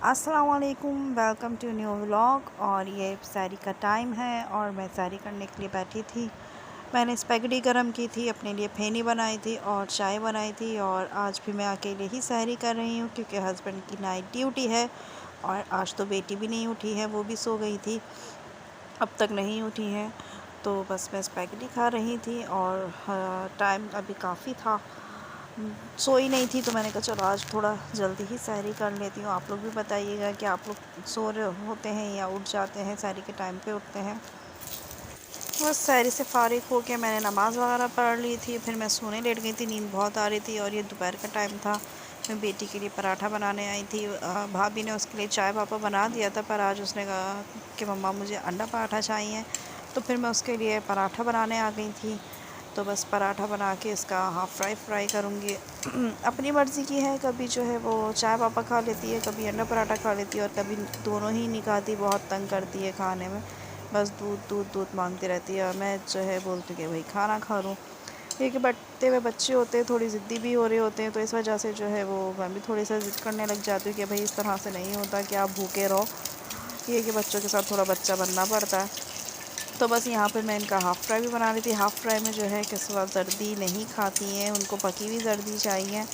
अस्सलाम वालेकुम, welcome to new vlog. और ये सैरी का टाइम है और मैं सैरी करने के लिए बैठी थी। मैंने स्पैगेटी गरम की थी, अपने लिए फेनी बनाई थी और चाय बनाई थी। और आज भी मैं अकेले ही सैरी कर रही हूँ क्योंकि हस्बैंड की नाइट ड्यूटी है। और आज तो बेटी भी नहीं उठी है, वो भी सो गई थी, अब तक नहीं उठी है। तो बस मैं स्पैगेटी खा रही थी और टाइम अभी काफ़ी था, सोई नहीं थी, तो मैंने कहा चलो आज थोड़ा जल्दी ही सैरी कर लेती हूँ। आप लोग भी बताइएगा कि आप लोग सो रहे होते हैं या उठ जाते हैं, सैरी के टाइम पे उठते हैं। बस सैरी से फ़ारिग हो के मैंने नमाज़ वगैरह पढ़ ली थी, फिर मैं सोने लेट गई थी, नींद बहुत आ रही थी। और ये दोपहर का टाइम था, मैं बेटी के लिए पराठा बनाने आई थी। भाभी ने उसके लिए चाय पापा बना दिया था, पर आज उसने कहा कि मम्मा मुझे अंडा पराठा चाहिए, तो फिर मैं उसके लिए पराठा बनाने आ गई थी। तो बस पराठा बना के इसका हाफ़ फ्राई करूँगी। अपनी मर्ज़ी की है, कभी जो है वो चाय पापा खा लेती है, कभी अंडा पराठा खा लेती है, और कभी दोनों ही नहीं खाती, बहुत तंग करती है खाने में। बस दूध दूध दूध मांगती रहती है, और मैं जो है बोलती हूँ कि भाई खाना खा लूँ। क्योंकि बढ़ते हुए बच्चे होते हैं, थोड़ी ज़िद्दी भी हो रहे होते हैं, तो इस वजह से जो है वो मैं भी थोड़ी सा ज़िद करने लग जाती हूँ कि भाई इस तरह से नहीं होता कि आप भूखे रहो। ये कि बच्चों के साथ थोड़ा बच्चा बनना पड़ता है। तो बस यहाँ पे मैं इनका हाफ़ फ्राई भी बना रही थी। हाफ़ फ्राई में जो है किस्वा जर्दी नहीं खाती हैं, उनको पकी हुई जर्दी चाहिए,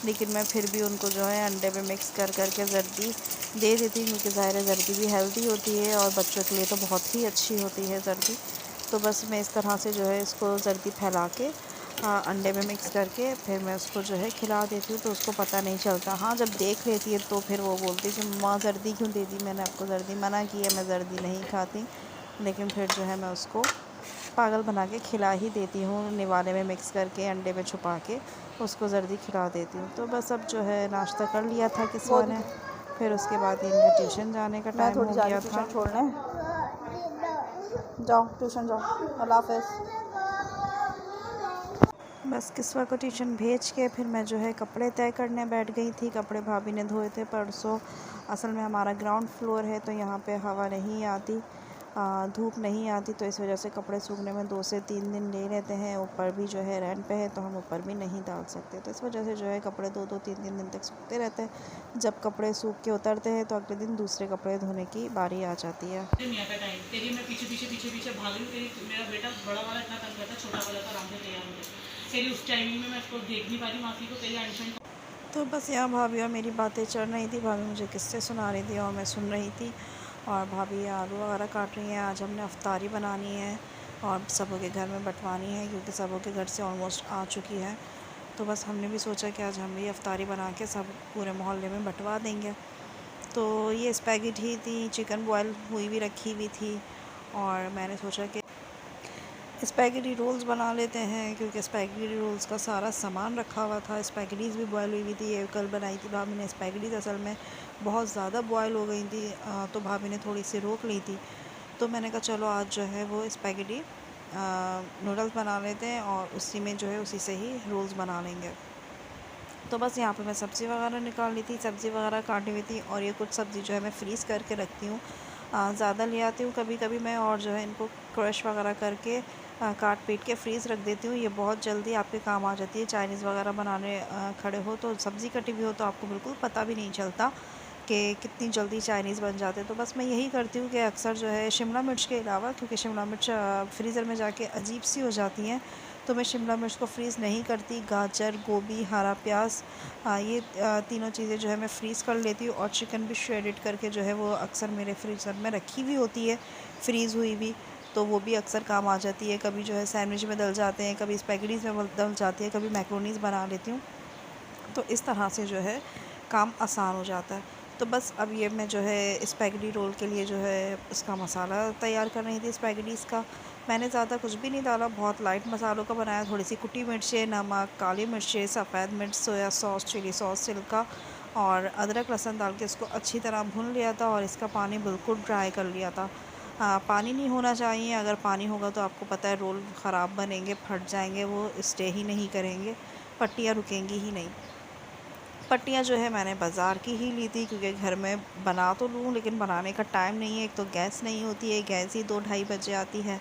लेकिन मैं फिर भी उनको जो है अंडे में मिक्स कर के जर्दी दे देती हूँ, क्योंकि ज़ाहिर है जर्दी भी हेल्दी होती है और बच्चों के लिए तो बहुत ही अच्छी होती है जर्दी। तो बस मैं इस तरह से जो है इसको जर्दी फैला के अंडे में मिक्स करके फिर मैं उसको जो है खिला देती हूँ, तो उसको पता नहीं चलता। हाँ, जब देख लेती है तो फिर वो बोलती है कि मम्मा जर्दी क्यों दे दी, मैंने आपको जर्दी मना की है, मैं जर्दी नहीं खाती। लेकिन फिर जो है मैं उसको पागल बना के खिला ही देती हूँ, निवाले में मिक्स करके अंडे में छुपा के उसको जर्दी खिला देती हूँ। तो बस अब जो है नाश्ता कर लिया था किस्वा ने, फिर उसके बाद इनका ट्यूशन जाने का मैं टाइम थोड़ी हो जा रही गया ट्यूशन था। छोड़ने। जाओ ट्यूशन जाओ, अल्लाह हाफ़िज़। बस किस्वा को ट्यूशन भेज के फिर मैं जो है कपड़े तय करने बैठ गई थी। कपड़े भाभी ने धोए थे परसों। असल में हमारा ग्राउंड फ्लोर है, तो यहाँ पे हवा नहीं आती, धूप नहीं आती, तो इस वजह से कपड़े सूखने में 2 से 3 दिन ले लेते हैं। ऊपर भी जो है रेंट पे है, तो हम ऊपर भी नहीं डाल सकते, तो इस वजह से जो है कपड़े 2-2 3-3 दिन तक सूखते रहते हैं। जब कपड़े सूख के उतरते हैं तो अगले दिन दूसरे कपड़े धोने की बारी आ जाती है। मियाँ का टाइम तेरी मैं पीछे पीछे पीछे पीछे भाग रही हूँ। तेरी मेरा बेटा बड़ा वाला इतना तंग करता, छोटा वाला तो आराम से तैयार हो गया। तेरी उस टाइमिंग में मैं उसको देख नहीं पा रही, माफ़ी को तेरी एडमिशन। तो बस यहाँ भाभी और मेरी बातें चल रही थी। भाभी मुझे किस्से सुना रही थी और मैं सुन रही थी। और भाभी आलू वगैरह काट रही हैं। आज हमने अफ्तारी बनानी है और सबों के घर में बंटवानी है, क्योंकि सबों के घर से ऑलमोस्ट आ चुकी है। तो बस हमने भी सोचा कि आज हम भी अफ्तारी बना के सब पूरे मोहल्ले में बंटवा देंगे। तो ये स्पैगेटी थी, चिकन बॉयल हुई भी रखी हुई थी, और मैंने सोचा कि स्पैगेटी रोल्स बना लेते हैं, क्योंकि स्पैगेटी रोल्स का सारा सामान रखा हुआ था। स्पैगेटीज़ भी बॉयल हुई थी, ये कल बनाई थी भाभी ने। स्पैगेटीज़ असल में बहुत ज़्यादा बॉयल हो गई थी, तो भाभी ने थोड़ी सी रोक ली थी। तो मैंने कहा चलो आज जो है वो स्पैगेटी नूडल्स बना लेते हैं, और उसी में जो है उसी से ही रोल्स बना लेंगे। तो बस यहाँ पे मैं सब्ज़ी वगैरह निकाल ली थी, सब्ज़ी वगैरह काटी हुई थी। और ये कुछ सब्ज़ी जो है मैं फ्रीज़ करके रखती हूँ, ज़्यादा ले आती हूँ कभी कभी मैं, और जो है इनको क्रश वगैरह करके काट पीट के फ्रीज़ रख देती हूँ। ये बहुत जल्दी आपके काम आ जाती है। चाइनीज़ वगैरह बनाने खड़े हो तो सब्ज़ी कटी हुई हो तो आपको बिल्कुल पता भी नहीं चलता कि कितनी जल्दी चाइनीज़ बन जाते हैं। तो बस मैं यही करती हूँ कि अक्सर जो है शिमला मिर्च के अलावा, क्योंकि शिमला मिर्च फ्रीज़र में जाके अजीब सी हो जाती हैं, तो मैं शिमला मिर्च को फ्रीज़ नहीं करती। गाजर, गोभी, हरा प्याज, ये तीनों चीज़ें जो है मैं फ्रीज़ कर लेती हूँ। और चिकन भी श्रेडेड करके जो है वो अक्सर मेरे फ्रीज़र में रखी हुई होती है, फ्रीज़ हुई भी, तो वो भी अक्सर काम आ जाती है। कभी जो है सैंडविच में डल जाते हैं, कभी स्पैगेटीज़ में डल जाती है, कभी मैक्रोनीज़ बना लेती हूँ। तो इस तरह से जो है काम आसान हो जाता है। तो बस अब ये मैं जो है स्पैगेटी रोल के लिए जो है उसका मसाला तैयार कर रही थी स्पैगेटीज़ का। मैंने ज़्यादा कुछ भी नहीं डाला, बहुत लाइट मसालों का बनाया। थोड़ी सी कुटी मिर्चें, नमक, काली मिर्चें, सफ़ेद मिर्च, सोया सॉस, चिली सॉस, सिरका और अदरक लहसुन डाल के इसको अच्छी तरह भून लिया था, और इसका पानी बिल्कुल ड्राई कर लिया था। पानी नहीं होना चाहिए, अगर पानी होगा तो आपको पता है रोल ख़राब बनेंगे, फट जाएंगे, वो स्टे ही नहीं करेंगे, पट्टियाँ रुकेंगी ही नहीं। पट्टियाँ जो है मैंने बाज़ार की ही ली थी, क्योंकि घर में बना तो लूँ लेकिन बनाने का टाइम नहीं है। एक तो गैस नहीं होती है, गैस ही 2 ढाई बजे आती है,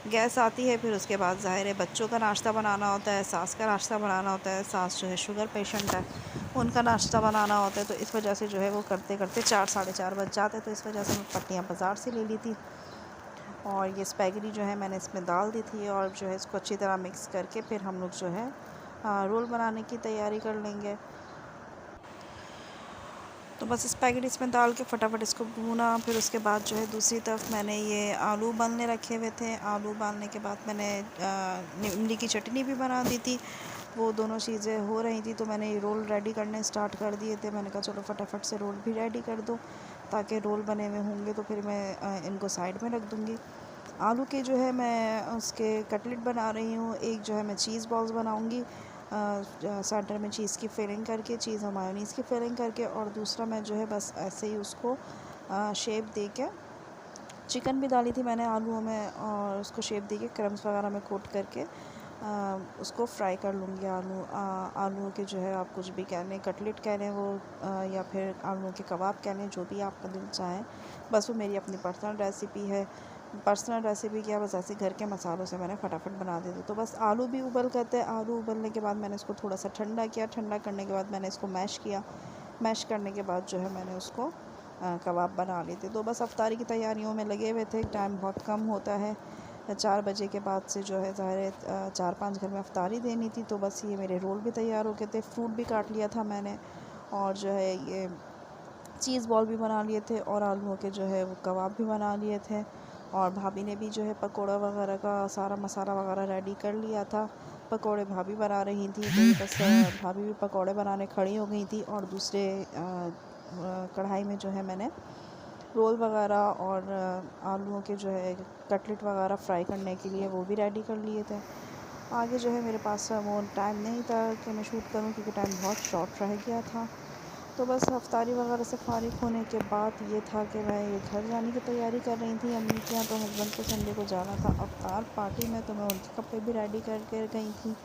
गैस आती है। फिर उसके बाद ज़ाहिर है बच्चों का नाश्ता बनाना होता है, सास का नाश्ता बनाना होता है। सास जो है शुगर पेशेंट है, उनका नाश्ता बनाना होता है। तो इस वजह से जो है वो करते करते 4 साढ़े 4 बज जाते। तो इस वजह से मैं पट्टियाँ बाज़ार से ले ली थी और ये स्पैगेटी जो है मैंने इसमें डाल दी थी और जो है इसको अच्छी तरह मिक्स करके फिर हम लोग जो है रोल बनाने की तैयारी कर लेंगे। तो बस स्पैगेटी इसमें डाल के फटाफट इसको भूना। फिर उसके बाद जो है दूसरी तरफ मैंने ये आलू उबालने रखे हुए थे। आलू उबालने के बाद मैंने इमली की चटनी भी बना दी थी। वो दोनों चीज़ें हो रही थी तो मैंने ये रोल रेडी करने स्टार्ट कर दिए थे। मैंने कहा चलो फटाफट से रोल भी रेडी कर दो, ताकि रोल बने हुए होंगे तो फिर मैं इनको साइड में रख दूँगी। आलू के जो है मैं उसके कटलेट बना रही हूँ। एक जो है मैं चीज़ बॉल्स बनाऊँगी सेंटर में चीज़ की फिलिंग करके, चीज़ और मायोनीज़ की फिलिंग करके, और दूसरा मैं जो है बस ऐसे ही उसको शेप दे के, चिकन भी डाली थी मैंने आलूओं में और उसको शेप दे के क्रम्स वगैरह में कोट करके उसको फ्राई कर लूँगी। आलूओं के जो है आप कुछ भी कह लें, कटलेट कह लें वो या फिर आलूओं के कबाब कह लें, जो भी आपका दिल चाहे। बस वो मेरी अपनी पर्सनल रेसिपी है। पर्सनल रेसिपी क्या, बस ऐसे घर के मसालों से मैंने फटाफट बना दी थी। तो बस आलू भी उबल करते हैं। आलू उबलने के बाद मैंने इसको थोड़ा सा ठंडा किया। ठंडा करने के बाद मैंने इसको मैश किया। मैश करने के बाद जो है मैंने उसको कबाब बना लिए थे। तो बस अफ्तारी की तैयारियों में लगे हुए थे। टाइम बहुत कम होता है, 4 बजे के बाद से जो है ज़ाहिर है 4-5 घर में अफ्तारी देनी थी। तो बस ये मेरे रोल भी तैयार हो गए थे। फ्रूट भी काट लिया था मैंने और जो है ये चीज़ बॉल भी बना लिए थे और आलूओं के जो है वो कबाब भी बना लिए थे। और भाभी ने भी जो है पकोड़ा वगैरह का सारा मसाला वगैरह रेडी कर लिया था। पकोड़े भाभी बना रही थी, तो बस भाभी भी पकोड़े बनाने खड़ी हो गई थी और दूसरे कढ़ाई में जो है मैंने रोल वगैरह और आलूओं के जो है कटलेट वगैरह फ्राई करने के लिए वो भी रेडी कर लिए थे। आगे जो है मेरे पास वो टाइम नहीं था कि मैं शूट करूं, क्योंकि टाइम बहुत शॉर्ट रह गया था। तो बस अफ्तारी वगैरह से फ़ारिग होने के बाद ये था कि मैं ये घर जाने की तैयारी कर रही थी अम्मी के यहाँ। तो हस्बैंड को संडे को जाना था अफ्तार पार्टी में, तो मैं उनके कपड़े भी रेडी करके गई थी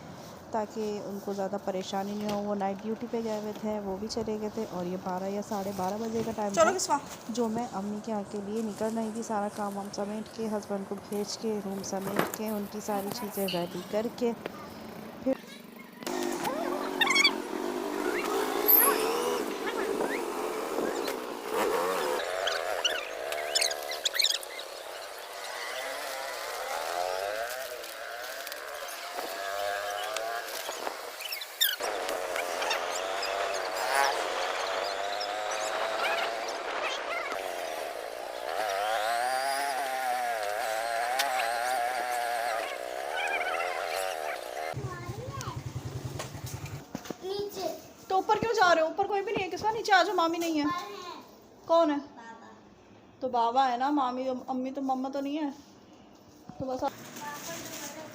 ताकि उनको ज़्यादा परेशानी नहीं हो। वो नाइट ड्यूटी पे गए हुए थे, वो भी चले गए थे और ये 12 या 12:30 बजे का टाइम था जो मैं अम्मी के यहाँ के लिए निकल रही थी। सारा काम वाम समेट के, हस्बैंड को भेज के, रूम समेट के, उनकी सारी चीज़ें रेडी करके फिर तो ऊपर क्यों जा रहे हो? ऊपर कोई भी नहीं है। किसका नीचे आ जाओ, मामी नहीं है। कौन है? तो बाबा है ना, मामी अम्मी तो मम्मा तो नहीं है। तो बस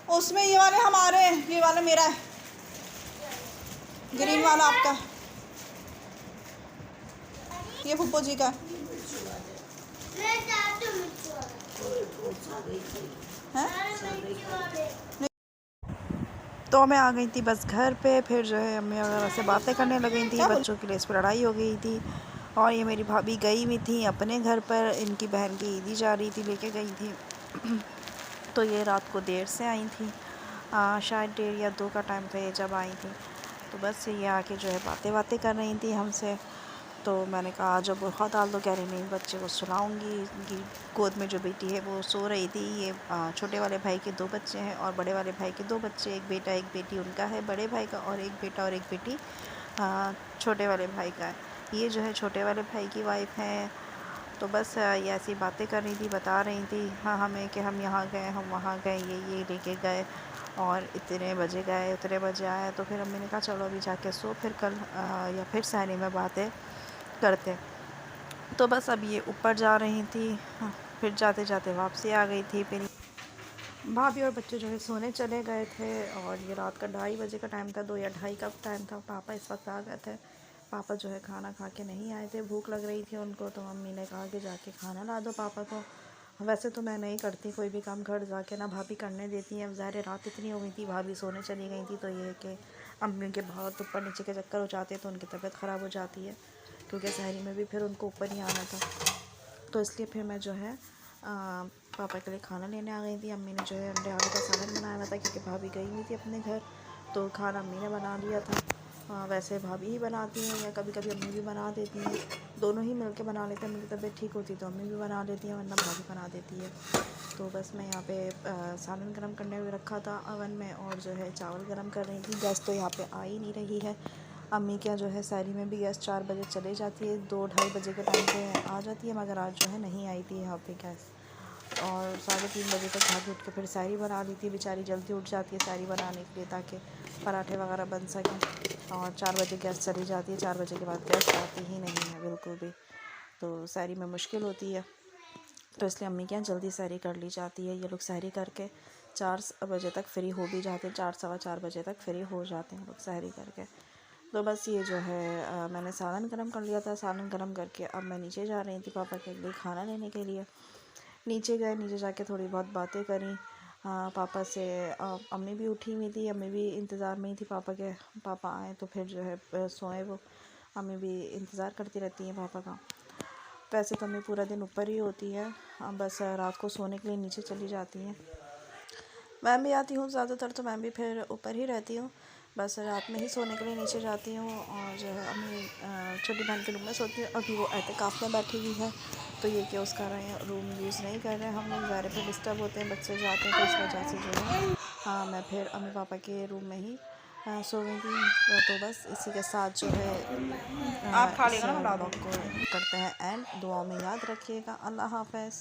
उसमें ये वाले हमारे हैं, ये वाला मेरा है, ग्रीन वाला आपका, ये फुप्पो जी का है। तो मैं आ गई थी बस घर पे। फिर जो है अम्मी वगैरह से बातें करने लग गई थी। बच्चों के लिए इस पर लड़ाई हो गई थी और ये मेरी भाभी गई हुई थी अपने घर पर, इनकी बहन की ईदी जा रही थी, लेके गई थी। तो ये रात को देर से आई थी, शायद 1:30 या 2 का टाइम था ये जब आई थी। तो बस ये आके जो है बातें कर रही थी हमसे। तो मैंने कहा आज बुरखा डाल दो। कह रही नहीं, बच्चे को सुलाऊंगी। इनकी गोद में जो बेटी है वो सो रही थी। ये छोटे वाले भाई के 2 बच्चे हैं और बड़े वाले भाई के 2 बच्चे, एक बेटा एक बेटी उनका है बड़े भाई का, और एक बेटा और एक बेटी छोटे वाले भाई का है। ये जो है छोटे वाले भाई की वाइफ है। तो बस ये ऐसी बातें कर रही थी, बता रही थी हाँ हमें कि हम यहाँ गए, हम वहाँ गए, ये लेके गए और इतने बजे गए, उतने बजे आए। तो फिर अम्मी ने कहा चलो अभी जाके सो, फिर कल या फिर सहरी में बातें करते। तो बस अब ये ऊपर जा रही थी। फिर जाते जाते वापसी आ गई थी। फिर भाभी और बच्चे जो है सोने चले गए थे और ये रात का 2:30 बजे का टाइम था, 2 या 2:30 का टाइम था। पापा इस वक्त आ गए थे। पापा जो है खाना खा के नहीं आए थे, भूख लग रही थी उनको। तो मम्मी ने कहा कि जाके खाना ला दो पापा को। वैसे तो मैं नहीं करती कोई भी काम घर जाके, ना भाभी करने देती हैं। अब ज़ाहिर रात इतनी हो गई थी, भाभी सोने चली गई थी। तो ये है कि अम्मी के बहुत ऊपर नीचे के चक्कर हो जाते हैं तो उनकी तबीयत ख़राब हो जाती है, क्योंकि सहरी में भी फिर उनको ऊपर ही आना था। तो इसलिए फिर मैं जो है पापा के लिए खाना लेने आ गई थी। अम्मी ने जो है अंडे आलू का सालन बनाया हुआ था, क्योंकि भाभी गई हुई थी अपने घर, तो खाना अम्मी ने बना लिया था। वैसे भाभी ही बनाती हैं या कभी कभी अम्मी भी बना देती हैं, दोनों ही मिलके बना लेते हैं। मेरी तबीयत ठीक होती तो अम्मी भी बना देती हैं, वरना भाभी बना देती है। तो बस मैं यहाँ पे सालन गरम करने हुए रखा था अवन में, और जो है चावल गरम कर रही थी। गैस तो यहाँ पे आ ही नहीं रही है। अम्मी क्या जो है सहरी में भी गैस 4 बजे चले जाती है, 2-2:30 बजे के टाइम पे आ जाती है, मगर आज जो है नहीं आई थी यहाँ पे गैस। और 3:30 बजे तक भाभी उठ के फिर सहरी बना ली थी। बेचारी जल्दी उठ जाती है सहरी बनाने के लिए, ताकि पराठे वगैरह बन सकें। और 4 बजे गैस चली जाती है, 4 बजे के बाद गैस आती ही नहीं है बिल्कुल भी, तो सहरी में मुश्किल होती है। तो इसलिए अम्मी क्या जल्दी सहरी कर ली जाती है। ये लोग सहरी करके 4 बजे तक फ्री हो भी जाते हैं, 4 सवा 4 बजे तक फ्री हो जाते हैं लोग सहरी करके। तो बस ये जो है मैंने सालन गरम कर लिया था। सालन गरम करके अब मैं नीचे जा रही थी पापा के लिए खाना लेने के लिए। नीचे गए, नीचे जाके थोड़ी बहुत बातें करी पापा से। अम्मी भी उठी हुई थी, अम्मी भी इंतज़ार में ही थी पापा के, पापा आए तो फिर जो है सोए वो। अम्मी भी इंतज़ार करती रहती हैं पापा का। वैसे तो अम्मी पूरा दिन ऊपर ही होती है, बस रात को सोने के लिए नीचे चली जाती हैं। मैं भी आती हूँ ज़्यादातर, तो मैं भी फिर ऊपर ही रहती हूँ, बस रात में ही सोने के लिए नीचे जाती हूँ। और जो है अम्मी छोटी बहन के रूम में सोती है। अभी वो एहतिकाफ़ में बैठी हुई है, तो ये कि उसका रूम यूज़ नहीं कर रहे हैं। हम लोग ज़ाहिर पे डिस्टर्ब होते हैं, बच्चे जाते हैं, तो इस वजह से जो है मैं फिर अम्मी पापा के रूम में ही सो गई थी। तो बस इसी के साथ जो है आप खा इस लेगा ना, मैं ला ब्लॉग दूँगी। को करते हैं एंड। दुआओं में याद रखिएगा। अल्लाह हाफ़िज़।